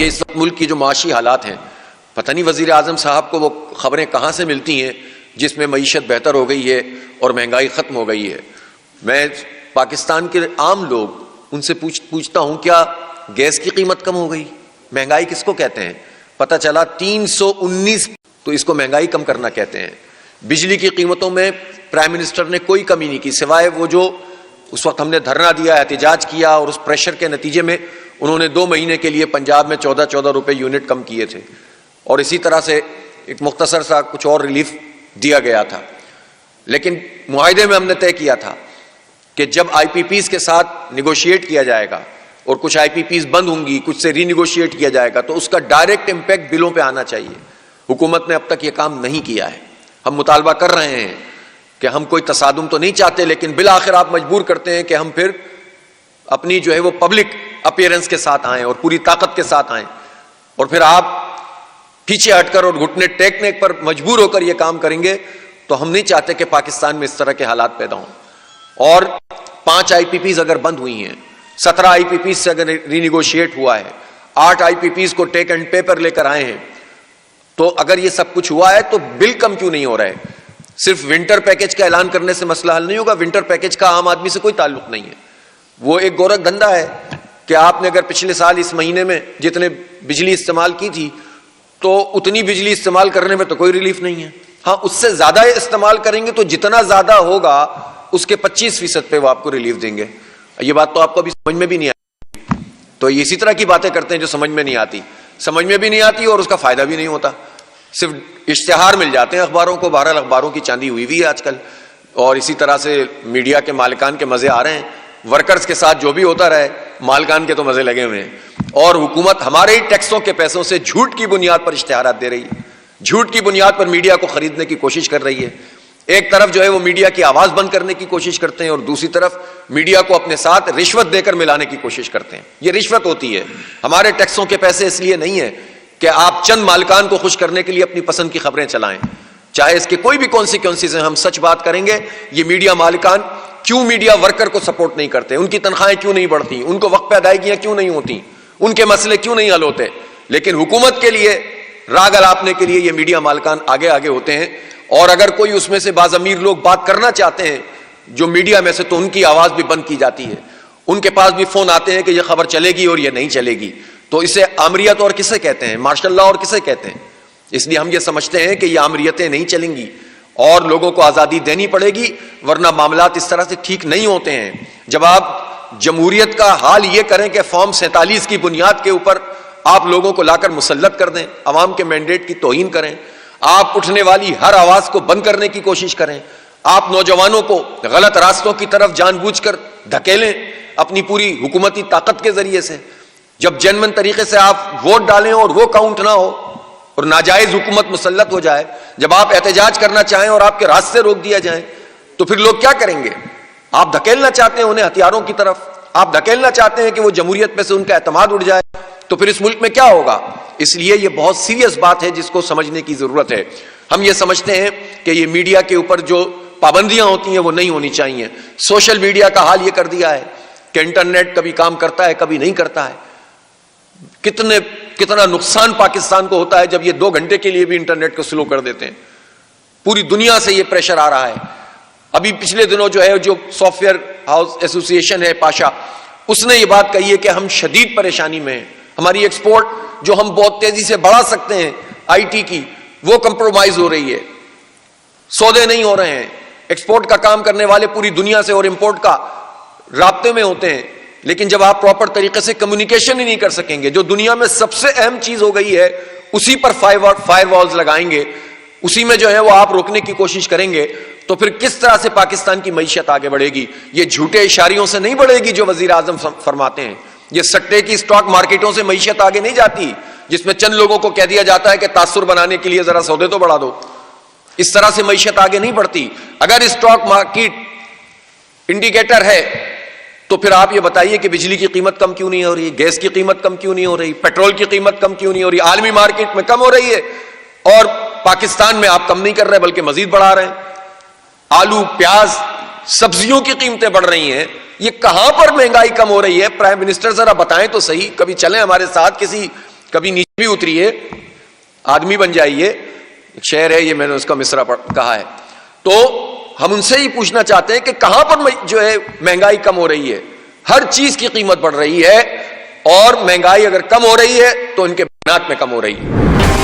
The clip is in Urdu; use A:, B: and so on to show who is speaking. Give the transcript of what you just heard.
A: کہ اس وقت ملک کی جو معاشی حالات ہیں، پتہ نہیں وزیر اعظم صاحب کو وہ خبریں کہاں سے ملتی ہیں جس میں معیشت بہتر ہو گئی ہے اور مہنگائی ختم ہو گئی ہے۔ میں پاکستان کے عام لوگ ان سے پوچھتا ہوں کیا گیس کی قیمت کم ہو گئی؟ مہنگائی کس کو کہتے ہیں؟ پتہ چلا 319، تو اس کو مہنگائی کم کرنا کہتے ہیں۔ بجلی کی قیمتوں میں پرائم منسٹر نے کوئی کمی نہیں کی، سوائے وہ جو اس وقت ہم نے دھرنا دیا، احتجاج کیا، اور اس پریشر کے نتیجے میں انہوں نے 2 مہینے کے لیے پنجاب میں 14 روپے یونٹ کم کیے تھے، اور اسی طرح سے ایک مختصر سا کچھ اور ریلیف دیا گیا تھا۔ لیکن معاہدے میں ہم نے طے کیا تھا کہ جب آئی پی پیز کے ساتھ نیگوشیٹ کیا جائے گا اور کچھ آئی پی پیز بند ہوں گی، کچھ سے ری نیگوشیٹ کیا جائے گا، تو اس کا ڈائریکٹ امپیکٹ بلوں پہ آنا چاہیے۔ حکومت نے اب تک یہ کام نہیں کیا ہے۔ ہم مطالبہ کر رہے ہیں کہ ہم کوئی تصادم تو نہیں چاہتے، لیکن بالآخر آپ مجبور کرتے ہیں کہ ہم پھر اپنی جو ہے وہ پبلک اپیئرنس کے ساتھ آئیں اور پوری طاقت کے ساتھ آئیں، اور پھر آپ پیچھے ہٹ کر اور گھٹنے ٹیکنے پر مجبور ہو کر یہ کام کریں گے تو ہم نہیں چاہتے کہ پاکستان میں اس طرح کے حالات پیدا ہوں۔ اور 5 آئی پی پیز اگر بند ہوئی ہیں، 17 آئی پی پیز سے اگر ری نیگوشیٹ ہوا ہے، 8 آئی پی پیز کو ٹیک اینڈ پے پر لے کر آئے ہیں، تو اگر یہ سب کچھ ہوا ہے تو بل کم کیوں نہیں ہو رہا ہے؟ صرف ونٹر پیکج کا اعلان کرنے سے مسئلہ حل نہیں ہوگا۔ ونٹر پیکج کا عام آدمی سے کوئی تعلق نہیں ہے، وہ ایک گورکھ دھندا ہے کہ آپ نے اگر پچھلے سال اس مہینے میں جتنے بجلی استعمال کی تھی تو اتنی بجلی استعمال کرنے میں تو کوئی ریلیف نہیں ہے۔ ہاں، اس سے زیادہ استعمال کریں گے تو جتنا زیادہ ہوگا اس کے 25% پہ وہ آپ کو ریلیف دیں گے۔ یہ بات تو آپ کو ابھی سمجھ میں بھی نہیں آتی، تو یہ اسی طرح کی باتیں کرتے ہیں جو سمجھ میں نہیں آتی اور اس کا فائدہ بھی نہیں ہوتا، صرف اشتہار مل جاتے ہیں اخباروں کو۔ بہرحال اخباروں کی چاندی ہوئی ہے آج کل، اور اسی طرح سے میڈیا کے مالکان کے مزے آ رہے ہیں، ورکرز کے ساتھ جو بھی ہوتا رہے، مالکان کے تو مزے لگے ہوئے ہیں۔ اور حکومت ہمارے ہی ٹیکسوں کے پیسوں سے جھوٹ کی بنیاد پر اشتہارات دے رہی ہے، جھوٹ کی بنیاد پر میڈیا کو خریدنے کی کوشش کر رہی ہے۔ ایک طرف جو ہے وہ میڈیا کی آواز بند کرنے کی کوشش کرتے ہیں، اور دوسری طرف میڈیا کو اپنے ساتھ رشوت دے کر ملانے کی کوشش کرتے ہیں۔ یہ رشوت ہوتی ہے۔ ہمارے ٹیکسوں کے پیسے اس لیے نہیں ہیں کہ آپ چند مالکان کو خوش کرنے کے لیے اپنی پسند کی خبریں چلائیں، چاہے اس کے کوئی بھی کانسیکوینسز ہیں۔ ہم سچ بات کریں گے، یہ میڈیا مالکان کیوں میڈیا ورکر کو سپورٹ نہیں کرتے؟ ان کی تنخواہیں کیوں نہیں بڑھتی؟ ان کو وقت پہ ادائیگیاں کیوں نہیں ہوتی؟ ان کے مسئلے کیوں نہیں حل ہوتے؟ لیکن حکومت کے لیے راگ الاپنے کے لیے یہ میڈیا مالکان آگے ہوتے ہیں، اور اگر کوئی اس میں سے بعض امیر لوگ بات کرنا چاہتے ہیں جو میڈیا میں سے، تو ان کی آواز بھی بند کی جاتی ہے۔ ان کے پاس بھی فون آتے ہیں کہ یہ خبر چلے گی اور یہ نہیں چلے گی۔ تو اسے آمریت اور کسے کہتے ہیں؟ مارشل لاء اور کسے کہتے ہیں؟ اس لیے ہم یہ سمجھتے ہیں کہ یہ آمریتیں نہیں چلیں گی اور لوگوں کو آزادی دینی پڑے گی، ورنہ معاملات اس طرح سے ٹھیک نہیں ہوتے ہیں۔ جب آپ جمہوریت کا حال یہ کریں کہ فارم 47 کی بنیاد کے اوپر آپ لوگوں کو لا کر مسلط کر دیں، عوام کے مینڈیٹ کی توہین کریں، آپ اٹھنے والی ہر آواز کو بند کرنے کی کوشش کریں، آپ نوجوانوں کو غلط راستوں کی طرف جان بوجھ کر دھکیلیں اپنی پوری حکومتی طاقت کے ذریعے سے، جب جنمن طریقے سے آپ ووٹ ڈالیں اور وہ کاؤنٹ نہ ہو اور ناجائز حکومت مسلط ہو جائے، جب آپ احتجاج کرنا چاہیں اور آپ کے راستے روک دیا جائیں، تو پھر لوگ کیا کریں گے؟ آپ دھکیلنا چاہتے ہیں انہیں ہتھیاروں کی طرف، آپ دھکیلنا چاہتے ہیں کہ وہ جمہوریت پہ سے ان کا اعتماد اٹھ جائے، تو پھر اس ملک میں کیا ہوگا؟ اس لیے یہ بہت سیریس بات ہے جس کو سمجھنے کی ضرورت ہے۔ ہم یہ سمجھتے ہیں کہ یہ میڈیا کے اوپر جو پابندیاں ہوتی ہیں وہ نہیں ہونی چاہیے۔ سوشل میڈیا کا حال یہ کر دیا ہے کہ انٹرنیٹ کبھی کام کرتا ہے، کبھی نہیں کرتا ہے۔ کتنا نقصان پاکستان کو ہوتا ہے جب یہ 2 گھنٹے کے لیے بھی انٹرنیٹ کو سلو کر دیتے ہیں۔ پوری دنیا سے یہ پریشر آ رہا ہے۔ ابھی پچھلے دنوں جو سافٹ ویئر ہاؤس ایسوسی ایشن ہے پاشا، اس نے یہ بات کہی ہے کہ ہم شدید پریشانی میں ہیں، ہماری ایکسپورٹ جو ہم بہت تیزی سے بڑھا سکتے ہیں آئی ٹی کی، وہ کمپرومائز ہو رہی ہے، سودے نہیں ہو رہے ہیں۔ ایکسپورٹ کا کام کرنے والے پوری دنیا سے اور امپورٹ کا رابطے میں ہوتے ہیں، لیکن جب آپ پراپر طریقے سے کمیونیکیشن ہی نہیں کر سکیں گے، جو دنیا میں سب سے اہم چیز ہو گئی ہے اسی پر فائر والز لگائیں گے، اسی میں جو ہے وہ آپ روکنے کی کوشش کریں گے، تو پھر کس طرح سے پاکستان کی معیشت آگے بڑھے گی؟ یہ جھوٹے اشاریوں سے نہیں بڑھے گی جو وزیر اعظم فرماتے ہیں، یہ سٹے کی اسٹاک مارکیٹوں سے معیشت آگے نہیں جاتی جس میں چند لوگوں کو کہہ دیا جاتا ہے کہ تاثر بنانے کے لیے ذرا سودے تو بڑھا دو۔ اس طرح سے معیشت آگے نہیں بڑھتی۔ اگر اسٹاک مارکیٹ انڈیکیٹر ہے تو پھر آپ یہ بتائیے کہ بجلی کی قیمت کم کیوں نہیں ہو رہی، گیس کی قیمت کم کیوں نہیں ہو رہی، پیٹرول کی قیمت کم کیوں نہیں ہو رہی؟ عالمی مارکیٹ میں کم ہو رہی ہے اور پاکستان میں آپ کم نہیں کر رہے بلکہ مزید بڑھا رہے ہیں۔ آلو، پیاز، سبزیوں کی قیمتیں بڑھ رہی ہیں، یہ کہاں پر مہنگائی کم ہو رہی ہے؟ پرائم منسٹر ذرا بتائیں تو صحیح، کبھی چلیں ہمارے ساتھ کسی کبھی نیچے بھی اتریے، آدمی بن جائیے. ایک شعر ہے یہ، میں نے اس کا مصرع کہا ہے. تو ہم ان سے ہی پوچھنا چاہتے ہیں کہ کہاں پر جو ہے مہنگائی کم ہو رہی ہے؟ ہر چیز کی قیمت بڑھ رہی ہے، اور مہنگائی اگر کم ہو رہی ہے تو ان کے بیانات میں کم ہو رہی ہے.